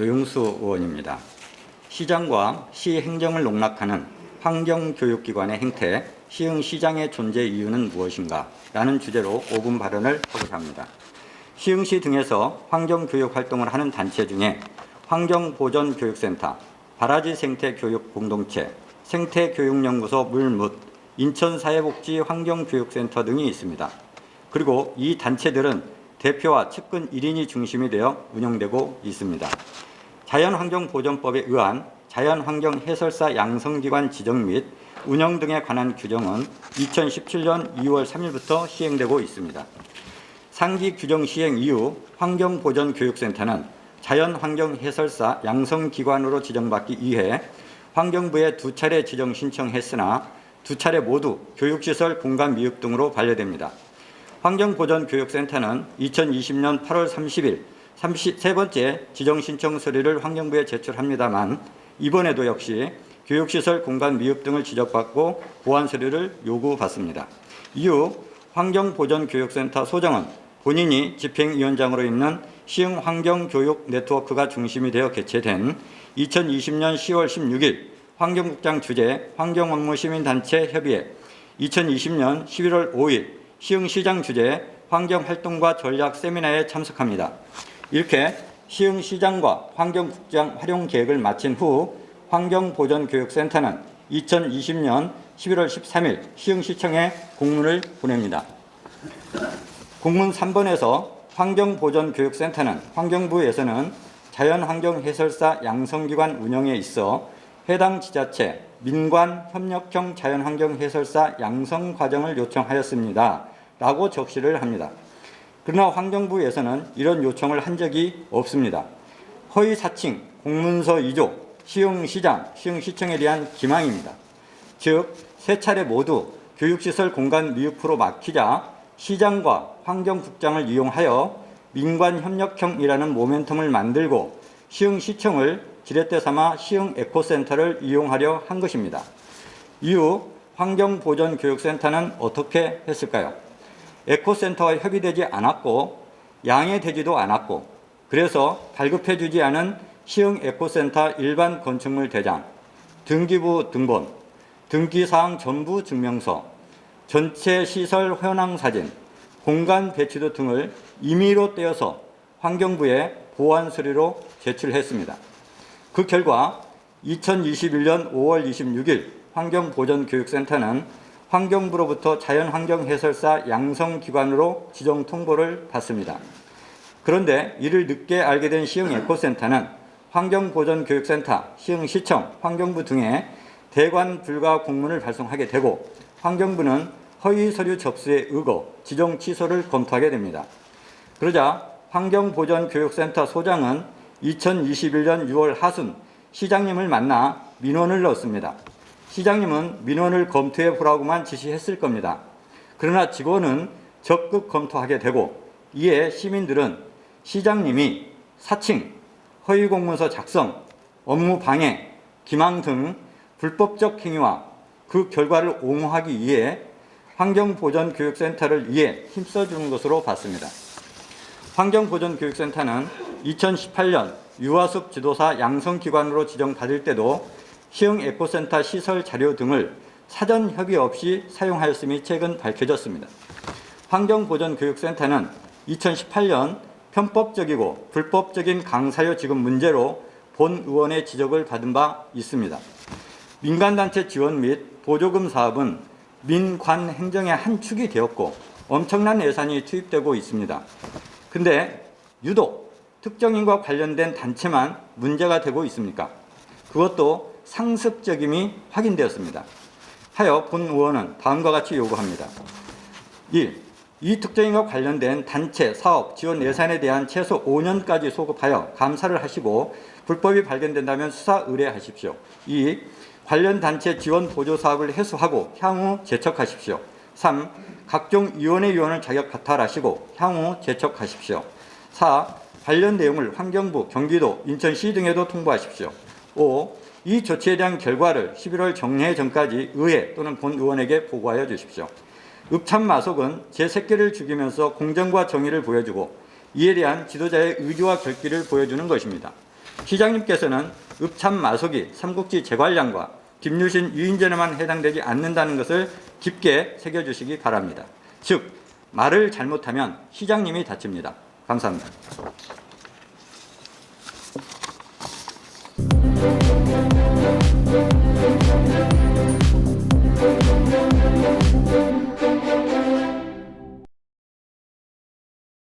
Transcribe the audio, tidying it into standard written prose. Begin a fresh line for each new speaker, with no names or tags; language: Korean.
노영수 의원입니다. 시장과 시행정을 농락하는 환경교육기관의 행태, 시흥시장의 존재 이유는 무엇인가? 라는 주제로 5분 발언을 하고자 합니다. 시흥시 등에서 환경교육활동을 하는 단체 중에 환경보전교육센터, 바라지생태교육공동체, 생태교육연구소 물뭇, 인천사회복지환경교육센터 등이 있습니다. 그리고 이 단체들은 대표와 측근 1인이 중심이 되어 운영되고 있습니다. 자연환경보전법에 의한 자연환경해설사 양성기관 지정 및 운영 등에 관한 규정은 2017년 2월 3일부터 시행되고 있습니다. 상기 규정 시행 이후 환경보전교육센터는 자연환경해설사 양성기관으로 지정받기 위해 환경부에 2차례 지정 신청했으나 2차례 모두 교육시설 공간 미흡 등으로 반려됩니다. 환경보전교육센터는 2020년 8월 30일 33번째 지정신청 서류를 환경부에 제출합니다만 이번에도 역시 교육시설 공간 미흡 등을 지적받고 보완 서류를 요구받습니다. 이후 환경보전교육센터 소정은 본인이 집행위원장으로 있는 시흥환경교육 네트워크가 중심이 되어 개최된 2020년 10월 16일 환경국장 주재 환경업무시민단체 협의회, 2020년 11월 5일 시흥시장 주재 환경활동과 전략 세미나에 참석합니다. 이렇게 시흥시장과 환경국장 활용 계획을 마친 후 환경보전교육센터는 2020년 11월 13일 시흥시청에 공문을 보냅니다. 공문 3번에서 환경보전교육센터는 환경부에서는 자연환경해설사 양성기관 운영에 있어 해당 지자체 민관협력형 자연환경해설사 양성 과정을 요청하였습니다. 라고 적시를 합니다. 그러나 환경부에서는 이런 요청을 한 적이 없습니다. 허위 사칭, 공문서 2조, 시흥시장, 시흥시청에 대한 기망입니다. 즉, 3차례 모두 교육시설 공간 미흡으로 막히자 시장과 환경국장을 이용하여 민관협력형이라는 모멘텀을 만들고 시흥시청을 지렛대 삼아 시흥에코센터를 이용하려 한 것입니다. 이후 환경보전교육센터는 어떻게 했을까요? 에코센터와 협의되지 않았고 양해되지도 않았고 그래서 발급해주지 않은 시흥에코센터 일반 건축물 대장, 등기부 등본, 등기사항 전부 증명서, 전체 시설 현황 사진, 공간 배치도 등을 임의로 떼어서 환경부에 보완 서류로 제출했습니다. 그 결과 2021년 5월 26일 환경보전교육센터는 환경부로부터 자연환경해설사 양성기관으로 지정 통보를 받습니다. 그런데 이를 늦게 알게 된 시흥에코센터는 환경보전교육센터, 시흥시청, 환경부 등에 대관 불가 공문을 발송하게 되고 환경부는 허위 서류 접수에 의거, 지정 취소를 검토하게 됩니다. 그러자 환경보전교육센터 소장은 2021년 6월 하순 시장님을 만나 민원을 넣었습니다. 시장님은 민원을 검토해 보라고만 지시했을 겁니다. 그러나 직원은 적극 검토하게 되고 이에 시민들은 시장님이 사칭, 허위 공문서 작성, 업무 방해, 기망 등 불법적 행위와 그 결과를 옹호하기 위해 환경보전교육센터를 위해 힘써주는 것으로 봤습니다. 환경보전교육센터는 2018년 유아숲 지도사 양성기관으로 지정받을 때도 시흥에코센터 시설 자료 등을 사전 협의 없이 사용하였음이 최근 밝혀졌습니다. 환경보전교육센터는 2018년 편법적이고 불법적인 강사료 지급 문제로 본 의원의 지적을 받은 바 있습니다. 민간단체 지원 및 보조금 사업은 민관 행정의 한 축이 되었고 엄청난 예산이 투입되고 있습니다. 근데 유독 특정인과 관련된 단체만 문제가 되고 있습니까? 그것도 상습적임이 확인되었습니다. 하여 본 의원은 다음과 같이 요구합니다. 1. 이 특정인과 관련된 단체, 사업, 지원 예산에 대한 최소 5년까지 소급하여 감사를 하시고 불법이 발견된다면 수사 의뢰하십시오. 2. 관련 단체 지원 보조 사업을 해소하고 향후 재척하십시오. 3. 각종 위원회 위원을 자격 박탈하시고 향후 재척하십시오. 4. 관련 내용을 환경부, 경기도, 인천시 등에도 통보하십시오. 5. 이 조치에 대한 결과를 11월 정례 전까지 의회 또는 본 의원에게 보고하여 주십시오. 읍참마속은 제 새끼를 죽이면서 공정과 정의를 보여주고 이에 대한 지도자의 의지와 결기를 보여주는 것입니다. 시장님께서는 읍참마속이 삼국지 제관량과 김유신 유인전에만 해당되지 않는다는 것을 깊게 새겨주시기 바랍니다. 즉, 말을 잘못하면 시장님이 다칩니다. 감사합니다.